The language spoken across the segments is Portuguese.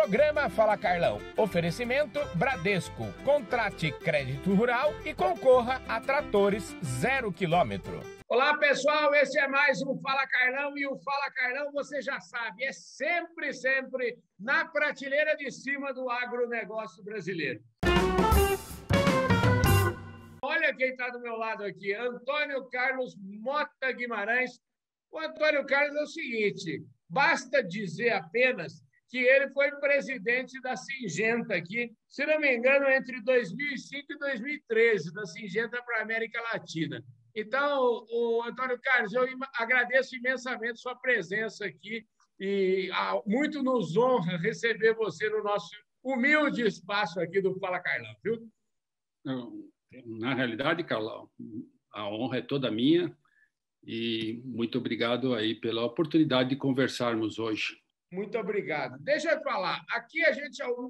Programa Fala Carlão. Oferecimento Bradesco. Contrate crédito rural e concorra a tratores 0 km. Olá, pessoal. Esse é mais um Fala Carlão. E o Fala Carlão, você já sabe, é sempre na prateleira de cima do agronegócio brasileiro. Olha quem está do meu lado aqui, Antônio Carlos Mota Guimarães. O Antônio Carlos é o seguinte, basta dizer apenas que ele foi presidente da Syngenta aqui, se não me engano, entre 2005 e 2013, da Syngenta para a América Latina. Então, o Antônio Carlos, eu agradeço imensamente sua presença aqui e muito nos honra receber você no nosso humilde espaço aqui do Fala Carlão, viu? Na realidade, Carlão, a honra é toda minha e muito obrigado aí pela oportunidade de conversarmos hoje. Muito obrigado. Deixa eu falar, aqui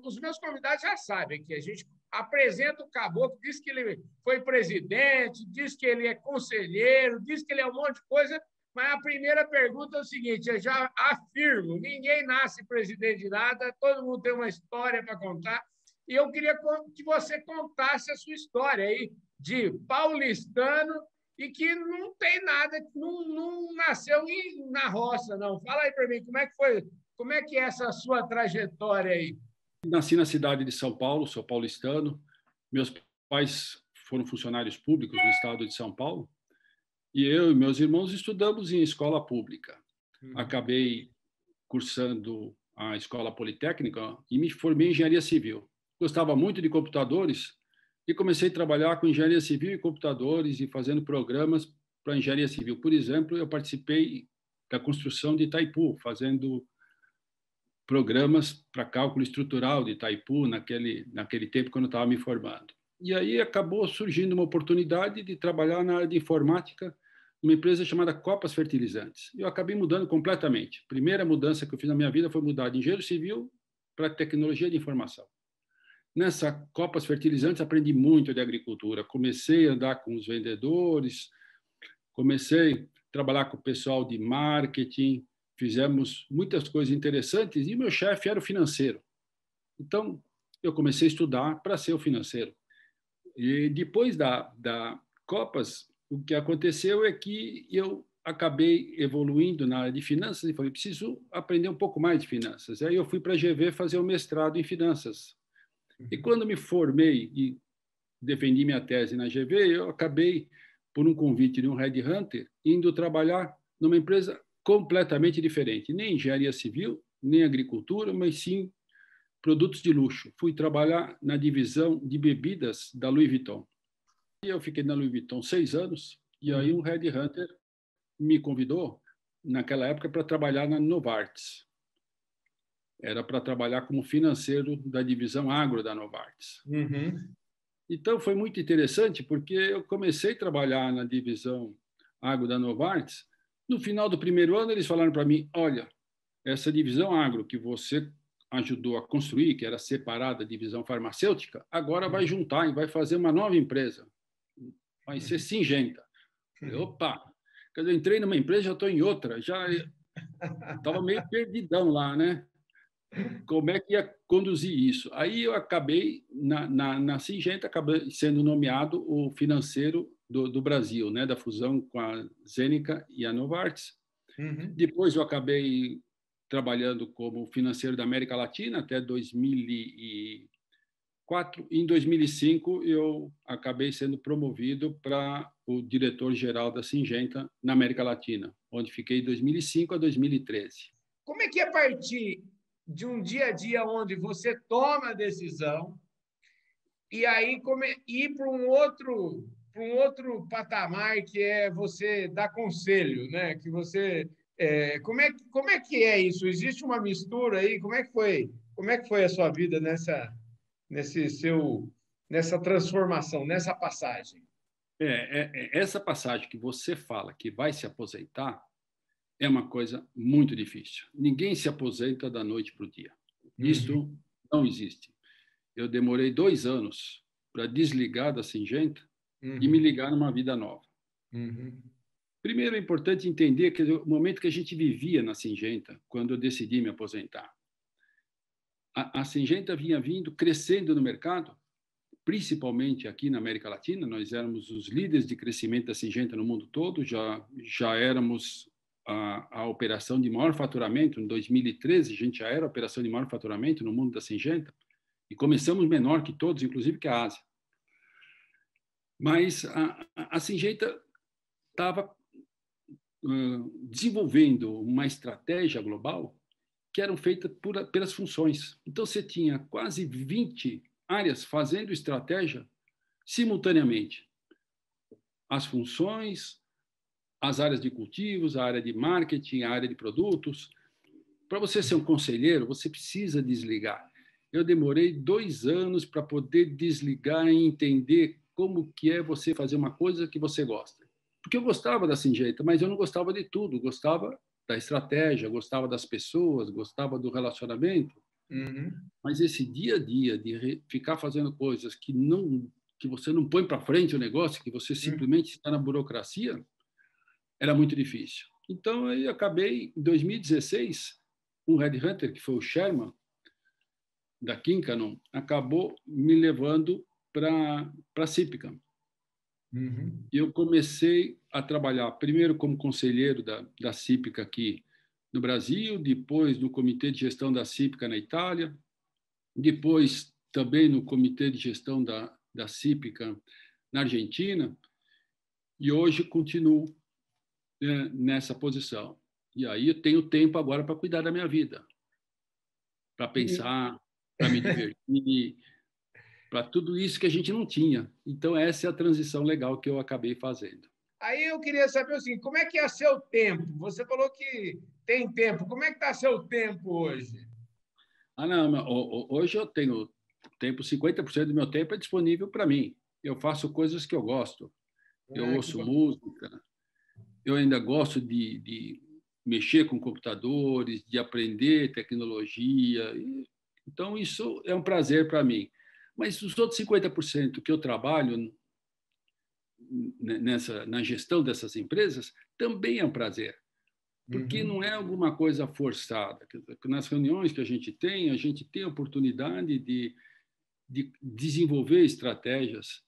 os meus convidados já sabem que a gente apresenta o Caboclo, diz que ele foi presidente, diz que ele é conselheiro, diz que ele é um monte de coisa, mas a primeira pergunta é o seguinte, eu já afirmo, ninguém nasce presidente de nada, todo mundo tem uma história para contar, e eu queria que você contasse a sua história aí de paulistano e que não tem nada, não nasceu na roça, não. Fala aí para mim, como é que foi? Como é que é essa sua trajetória aí? Nasci na cidade de São Paulo, sou paulistano. Meus pais foram funcionários públicos no estado de São Paulo. E eu e meus irmãos estudamos em escola pública. Acabei cursando a escola politécnica e me formei em engenharia civil. Gostava muito de computadores e comecei a trabalhar com engenharia civil e computadores e fazendo programas para engenharia civil. Por exemplo, eu participei da construção de Itaipu, fazendo programas para cálculo estrutural de Itaipu naquele tempo quando eu estava me formando. E aí acabou surgindo uma oportunidade de trabalhar na área de informática numa empresa chamada Copas Fertilizantes. Eu acabei mudando completamente. A primeira mudança que eu fiz na minha vida foi mudar de engenheiro civil para tecnologia de informação. Nessa Copas Fertilizantes aprendi muito de agricultura. Comecei a andar com os vendedores, comecei a trabalhar com o pessoal de marketing, fizemos muitas coisas interessantes e meu chefe era o financeiro. Então, eu comecei a estudar para ser o financeiro. E depois da Copas, o que aconteceu é que eu acabei evoluindo na área de finanças e falei, preciso aprender um pouco mais de finanças. Aí eu fui para a GV fazer o mestrado em finanças. E quando me formei e defendi minha tese na GV, eu acabei, por um convite de um headhunter, indo trabalhar numa empresa completamente diferente, nem engenharia civil, nem agricultura, mas sim produtos de luxo. Fui trabalhar na divisão de bebidas da Louis Vuitton. E eu fiquei na Louis Vuitton 6 anos, e aí um headhunter me convidou, naquela época, para trabalhar na Novartis. Era para trabalhar como financeiro da divisão agro da Novartis. Então, foi muito interessante, porque eu comecei a trabalhar na divisão agro da Novartis. No final do primeiro ano, eles falaram para mim, olha, essa divisão agro que você ajudou a construir, que era separada da divisão farmacêutica, agora vai juntar e vai fazer uma nova empresa. Vai ser Syngenta. Falei, opa! Quando eu entrei numa empresa, já estou em outra. Já estava meio perdidão lá, né? Como é que ia conduzir isso? Aí eu acabei, na Syngenta, acabei sendo nomeado o financeiro do Brasil, né, da fusão com a Zenica e a Novartis. Depois eu acabei trabalhando como financeiro da América Latina até 2004. Em 2005, eu acabei sendo promovido para o diretor-geral da Syngenta na América Latina, onde fiquei de 2005 a 2013. Como é que é partir de um dia a dia onde você toma a decisão e aí ir para um outro patamar que é você dar conselho, né? Que você como é que é isso? Existe uma mistura aí? Como é que foi? Como é que foi a sua vida nessa transformação, nessa passagem? Essa passagem que você fala que vai se aposentar é uma coisa muito difícil. Ninguém se aposenta da noite para o dia. Isso não existe. Eu demorei 2 anos para desligar da Syngenta e me ligar numa vida nova. Primeiro, é importante entender que o momento que a gente vivia na Syngenta, quando eu decidi me aposentar, a Syngenta vinha crescendo no mercado, principalmente aqui na América Latina. Nós éramos os líderes de crescimento da Syngenta no mundo todo, já éramos a operação de maior faturamento. Em 2013, a gente já era a operação de maior faturamento no mundo da Syngenta, e começamos menor que todos, inclusive que a Ásia. Mas a Syngenta estava desenvolvendo uma estratégia global que eram feitas pelas funções. Então, você tinha quase 20 áreas fazendo estratégia simultaneamente. As funções, as áreas de cultivos, a área de marketing, a área de produtos. Para você ser um conselheiro, você precisa desligar. Eu demorei 2 anos para poder desligar e entender como que é você fazer uma coisa que você gosta. Porque eu gostava da Syngenta, mas eu não gostava de tudo. Gostava da estratégia, gostava das pessoas, gostava do relacionamento. Mas esse dia a dia de ficar fazendo coisas que você não põe para frente o negócio, que você simplesmente está na burocracia, era muito difícil. Então, eu acabei, em 2016, um headhunter, que foi o Sherman, da Kincanon, acabou me levando para a Cípica. E eu comecei a trabalhar primeiro como conselheiro da Cípica aqui no Brasil, depois no Comitê de Gestão da Cípica na Itália, depois também no Comitê de Gestão da Cípica na Argentina, e hoje continuo nessa posição. E aí eu tenho tempo agora para cuidar da minha vida, para pensar, para me divertir, para tudo isso que a gente não tinha. Então, essa é a transição legal que eu acabei fazendo. Aí eu queria saber assim, como é que é seu tempo? Você falou que tem tempo. Como é que está seu tempo hoje? Não, hoje eu tenho tempo, 50% do meu tempo é disponível para mim. Eu faço coisas que eu gosto. Eu ouço música, eu ainda gosto de mexer com computadores, de aprender tecnologia. Então, isso é um prazer para mim. Mas os outros 50% que eu trabalho na gestão dessas empresas também é um prazer, porque não é alguma coisa forçada. Nas reuniões que a gente tem a oportunidade de desenvolver estratégias.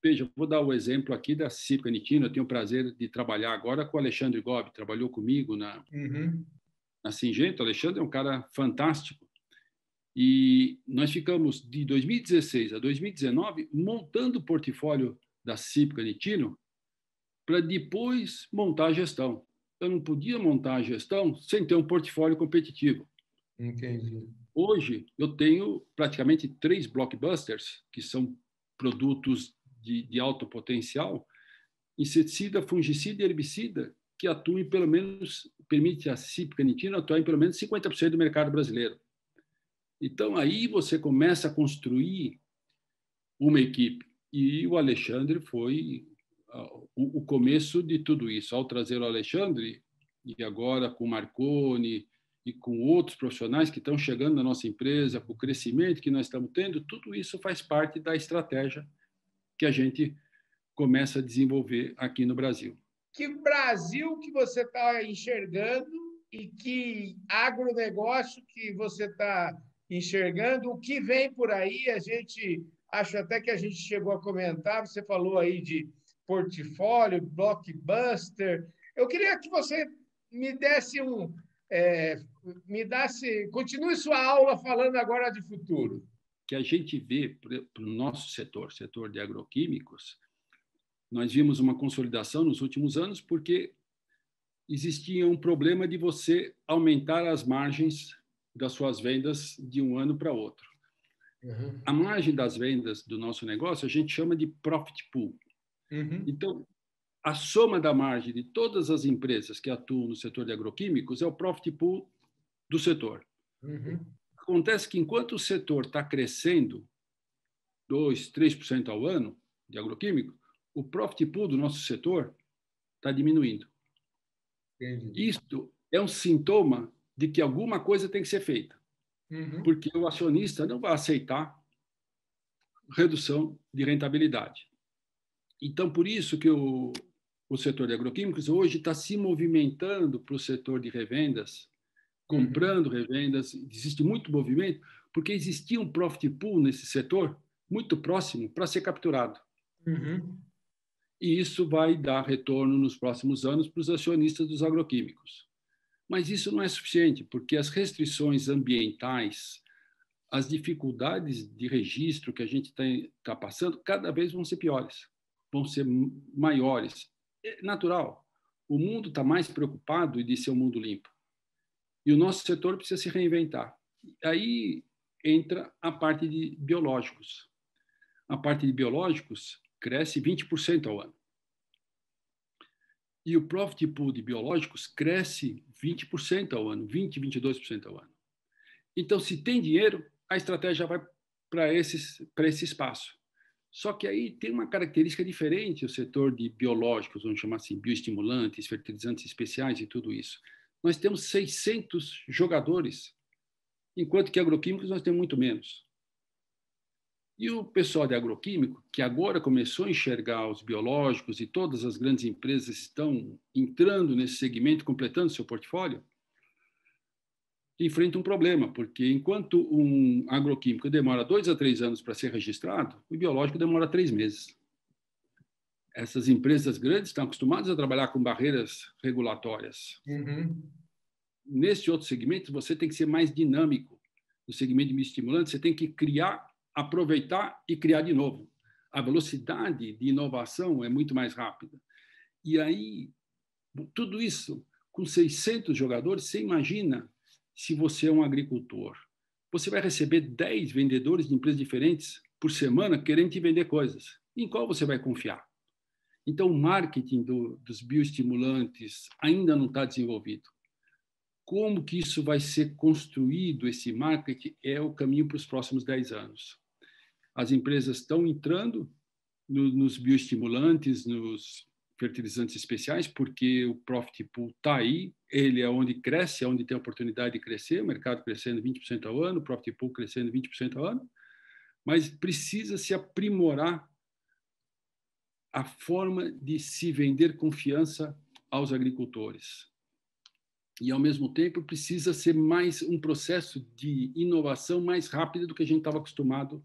Veja, vou dar o exemplo aqui da Cípica Nittino. Eu tenho o prazer de trabalhar agora com o Alexandre Gobi, trabalhou comigo na Syngenta. O Alexandre é um cara fantástico. E nós ficamos de 2016 a 2019 montando o portfólio da Cípica Nittino para depois montar a gestão. Eu não podia montar a gestão sem ter um portfólio competitivo. Entendi. Hoje, eu tenho praticamente 3 blockbusters, que são produtos de alto potencial, inseticida, fungicida e herbicida, que atuem pelo menos, permite a Cípica Nittino atuar em pelo menos 50% do mercado brasileiro. Então, aí você começa a construir uma equipe. E o Alexandre foi o começo de tudo isso. Ao trazer o Alexandre, e agora com o Marconi e com outros profissionais que estão chegando na nossa empresa, com o crescimento que nós estamos tendo, tudo isso faz parte da estratégia que a gente começa a desenvolver aqui no Brasil. Que Brasil que você está enxergando e que agronegócio que você está enxergando, o que vem por aí, acho até que a gente chegou a comentar, você falou aí de portfólio, blockbuster. Eu queria que você me desse continue sua aula falando agora de futuro. Que a gente vê para o nosso setor de agroquímicos, nós vimos uma consolidação nos últimos anos porque existia um problema de você aumentar as margens das suas vendas de um ano para outro. A margem das vendas do nosso negócio a gente chama de profit pool. Então, a soma da margem de todas as empresas que atuam no setor de agroquímicos é o profit pool do setor. Acontece que enquanto o setor está crescendo 2%, 3% ao ano de agroquímico, o profit pool do nosso setor está diminuindo. Isto é um sintoma de que alguma coisa tem que ser feita, porque o acionista não vai aceitar redução de rentabilidade. Então, por isso que o setor de agroquímicos hoje está se movimentando para o setor de revendas comprando revendas, existe muito movimento, porque existia um profit pool nesse setor muito próximo para ser capturado. E isso vai dar retorno nos próximos anos para os acionistas dos agroquímicos. Mas isso não é suficiente, porque as restrições ambientais, as dificuldades de registro que a gente está passando, cada vez vão ser piores, vão ser maiores. É natural. O mundo está mais preocupado de ser um mundo limpo. E o nosso setor precisa se reinventar. Aí entra a parte de biológicos. A parte de biológicos cresce 20% ao ano. E o profit pool de biológicos cresce 20% ao ano, 22% ao ano. Então, se tem dinheiro, a estratégia vai para esse espaço. Só que aí tem uma característica diferente o setor de biológicos, vamos chamar assim, bioestimulantes, fertilizantes especiais e tudo isso. Nós temos 600 jogadores, enquanto que agroquímicos nós temos muito menos. E o pessoal de agroquímico, que agora começou a enxergar os biológicos e todas as grandes empresas estão entrando nesse segmento, completando seu portfólio, enfrenta um problema, porque enquanto um agroquímico demora 2 a 3 anos para ser registrado, o biológico demora 3 meses. Essas empresas grandes estão acostumadas a trabalhar com barreiras regulatórias. Nesse outro segmento, você tem que ser mais dinâmico. No segmento de bioestimulante, você tem que criar, aproveitar e criar de novo. A velocidade de inovação é muito mais rápida. E aí, tudo isso, com 600 jogadores, você imagina se você é um agricultor. Você vai receber 10 vendedores de empresas diferentes por semana querendo te vender coisas. Em qual você vai confiar? Então, o marketing dos bioestimulantes ainda não está desenvolvido. Como que isso vai ser construído, esse marketing, é o caminho para os próximos 10 anos. As empresas estão entrando nos bioestimulantes, nos fertilizantes especiais, porque o profit pool está aí, ele é onde cresce, é onde tem a oportunidade de crescer, o mercado crescendo 20% ao ano, o profit pool crescendo 20% ao ano, mas precisa se aprimorar a forma de se vender confiança aos agricultores. E, ao mesmo tempo, precisa ser mais um processo de inovação mais rápido do que a gente estava acostumado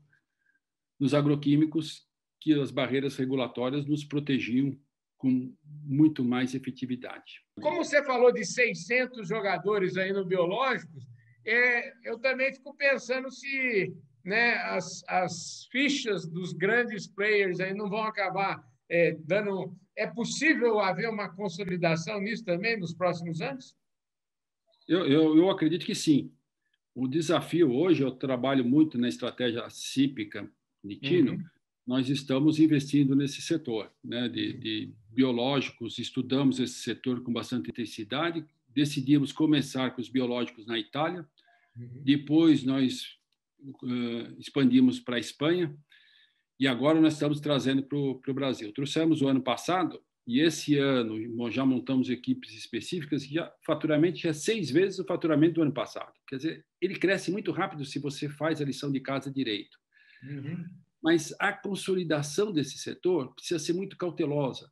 nos agroquímicos, que as barreiras regulatórias nos protegiam com muito mais efetividade. Como você falou de 600 jogadores aí no Biológicos, eu também fico pensando se, né, as fichas dos grandes players aí não vão acabar dando... É possível haver uma consolidação nisso também nos próximos anos? Eu acredito que sim. O desafio hoje, eu trabalho muito na estratégia cípica de Tino, nós estamos investindo nesse setor, né, de biológicos, estudamos esse setor com bastante intensidade, decidimos começar com os biológicos na Itália, depois nós expandimos para a Espanha, e agora nós estamos trazendo para o Brasil. Trouxemos o ano passado, e esse ano já montamos equipes específicas, e o faturamento já é 6 vezes o faturamento do ano passado. Quer dizer, ele cresce muito rápido se você faz a lição de casa direito. Mas a consolidação desse setor precisa ser muito cautelosa,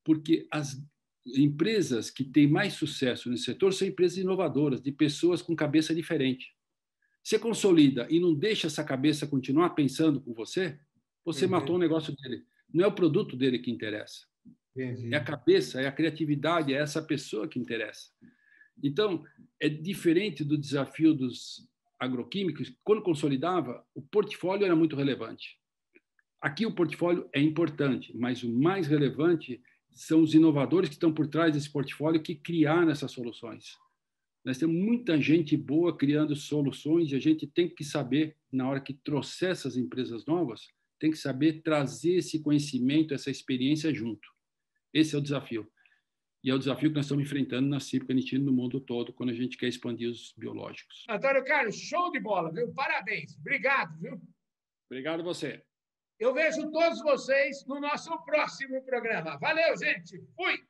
porque as empresas que têm mais sucesso nesse setor são empresas inovadoras, de pessoas com cabeça diferente. Você consolida e não deixa essa cabeça continuar pensando com você, você matou o negócio dele. Não é o produto dele que interessa. É a cabeça, é a criatividade, é essa pessoa que interessa. Então, é diferente do desafio dos agroquímicos. Quando consolidava, o portfólio era muito relevante. Aqui o portfólio é importante, mas o mais relevante são os inovadores que estão por trás desse portfólio que criaram essas soluções. Nós temos muita gente boa criando soluções e a gente tem que saber, na hora que trouxer essas empresas novas, tem que saber trazer esse conhecimento, essa experiência junto. Esse é o desafio. E é o desafio que nós estamos enfrentando na Cípica Nitino no mundo todo, quando a gente quer expandir os biológicos. Antônio Carlos, show de bola, viu? Parabéns. Obrigado, viu? Obrigado a você. Eu vejo todos vocês no nosso próximo programa. Valeu, gente. Fui!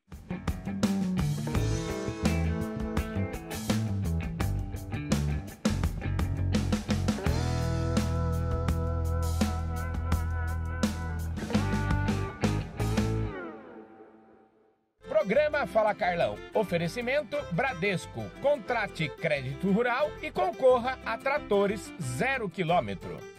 Programa Fala Carlão. Oferecimento Bradesco. Contrate crédito rural e concorra a tratores 0 km.